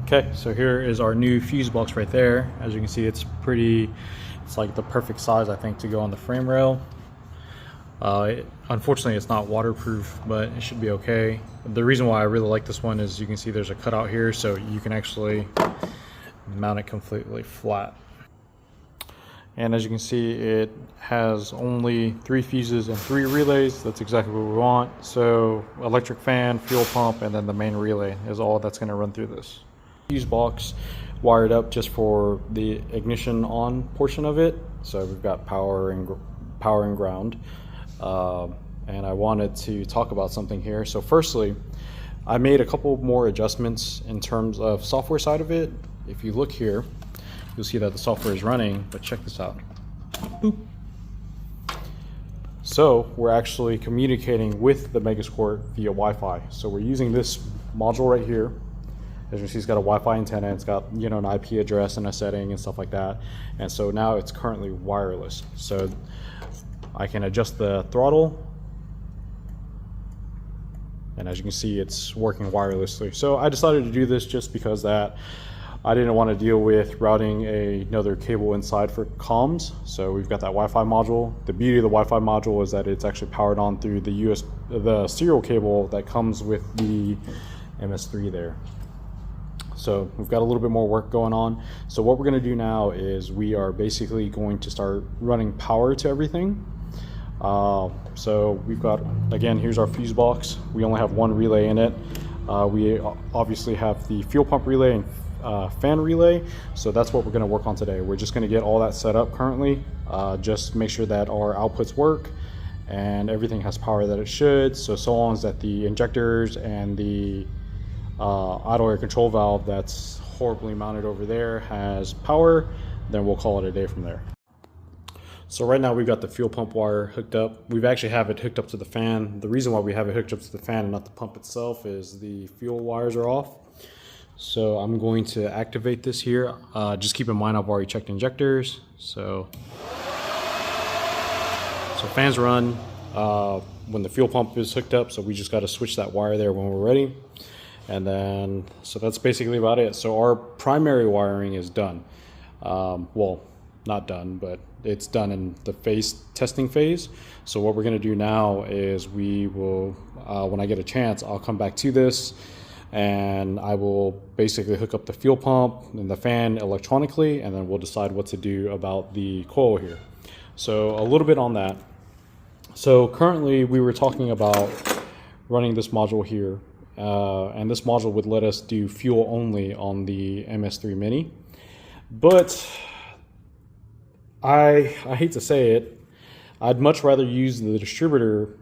Okay, so here is our new fuse box right there. As you can see, it's like the perfect size, I think, to go on the frame rail. Unfortunately, it's not waterproof, but it should be okay. The reason why I really like this one is you can see there's a cutout here, so you can actually mount it completely flat. And as you can see, it has only 3 fuses and 3 relays. That's exactly what we want. So electric fan, fuel pump, and then the main relay is all that's going to run through this. Fuse box wired up just for the ignition on portion of it. So we've got power and ground. And I wanted to talk about something here. So firstly, I made a couple more adjustments in terms of software side of it. If you look here, you'll see that the software is running, but check this out. Boop. So we're actually communicating with the Megasquirt via Wi-Fi. So we're using this module right here. As you see, it's got a Wi-Fi antenna, it's got, you know, an IP address and a setting and stuff like that. And so now it's currently wireless. So I can adjust the throttle, and as you can see, it's working wirelessly. So I decided to do this just because that I didn't want to deal with routing another cable inside for comms. So we've got that Wi-Fi module. The beauty of the Wi-Fi module is that it's actually powered on through the serial cable that comes with the MS3 there. So we've got a little bit more work going on. So what we're going to do now is we are basically going to start running power to everything. So we've got, again, here's our fuse box. We only have 1 relay in it. We obviously have the fuel pump relay and fan relay. So that's what we're going to work on today. We're just going to get all that set up currently. Just make sure that our outputs work and everything has power that it should. So long as that the injectors and the idle air control valve that's horribly mounted over there has power, then we'll call it a day from there. So right now we've got the fuel pump wire hooked up. We've actually have it hooked up to the fan. The reason why we have it hooked up to the fan and not the pump itself is the fuel wires are off. So I'm going to activate this here. Just keep in mind I've already checked injectors. So fans run when the fuel pump is hooked up. So we just got to switch that wire there when we're ready. And then, so that's basically about it. So our primary wiring is done. Well, not done, but it's done in the testing phase. So what we're gonna do now is we will, when I get a chance, I'll come back to this and I will basically hook up the fuel pump and the fan electronically, and then we'll decide what to do about the coil here. So a little bit on that. So currently we were talking about running this module here. And this module would let us do fuel only on the MS3 Mini. But I hate to say it, I'd much rather use the distributor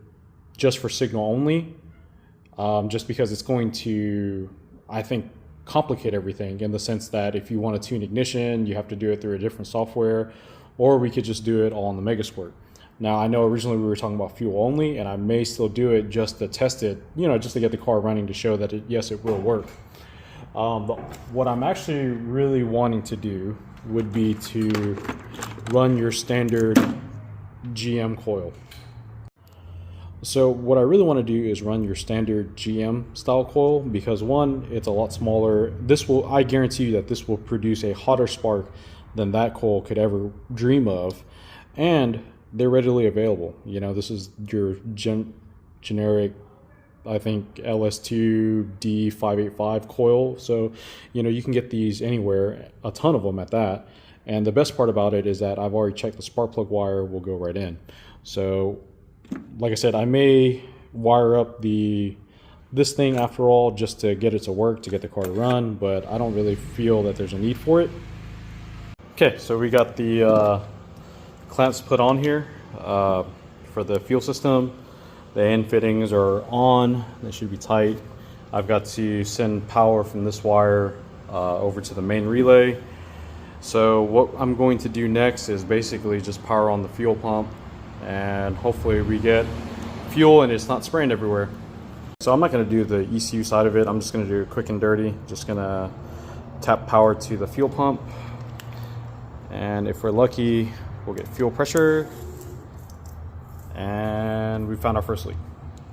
just for signal only, just because it's going to, I think, complicate everything in the sense that if you want to tune ignition, you have to do it through a different software, or we could just do it all on the Megasquirt. Now, I know originally we were talking about fuel only, and I may still do it just to test it, you know, just to get the car running to show that, yes, it will work. But what I'm actually really wanting to do would be to run your standard GM coil. So what I really want to do is run your standard GM style coil because, one, it's a lot smaller. I guarantee you that this will produce a hotter spark than that coil could ever dream of, and they're readily available. You know, this is your generic, I think, LS2D585 coil. So, you know, you can get these anywhere, a ton of them at that. And the best part about it is that I've already checked the spark plug wire will go right in. So, like I said, I may wire up this thing after all just to get it to work, to get the car to run, but I don't really feel that there's a need for it. Okay, so we got the clamps put on here for the fuel system. The end fittings are on, they should be tight. I've got to send power from this wire over to the main relay. So what I'm going to do next is basically just power on the fuel pump, and hopefully we get fuel and it's not spraying everywhere. So I'm not going to do the ECU side of it, I'm just going to do it quick and dirty. Just going to tap power to the fuel pump, and if we're lucky, we'll get fuel pressure, and we found our first leak.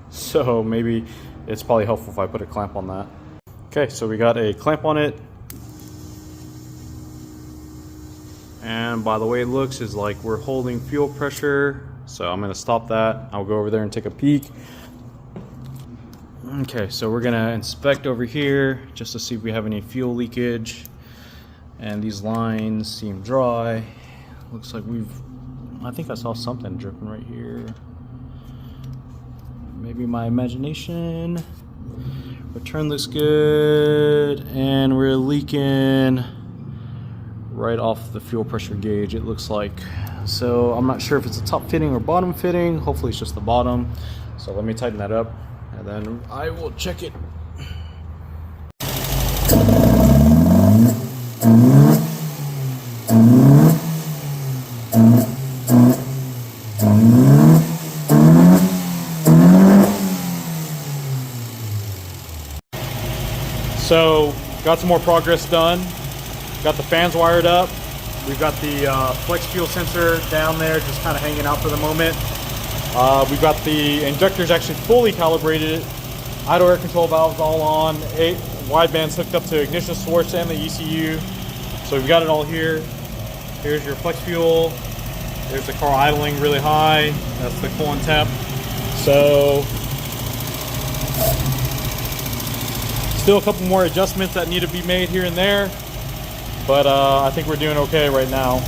So maybe it's probably helpful if I put a clamp on that. Okay, so we got a clamp on it. And by the way it looks is like we're holding fuel pressure. So I'm gonna stop that. I'll go over there and take a peek. Okay, so we're gonna inspect over here just to see if we have any fuel leakage. And these lines seem dry. Looks like I think I saw something dripping right here. Maybe my imagination. Return looks good, and we're leaking right off the fuel pressure gauge, it looks like. So I'm not sure if it's a top fitting or bottom fitting. Hopefully it's just the bottom. So let me tighten that up and then I will check it. So got some more progress done. Got the fans wired up. We've got the flex fuel sensor down there, just kind of hanging out for the moment. We've got the injectors actually fully calibrated. Idle air control valves all on. 8 widebands hooked up to ignition source and the ECU. So we've got it all here. Here's your flex fuel. There's the car idling really high. That's the coolant temp. So still a couple more adjustments that need to be made here and there, but I think we're doing okay right now.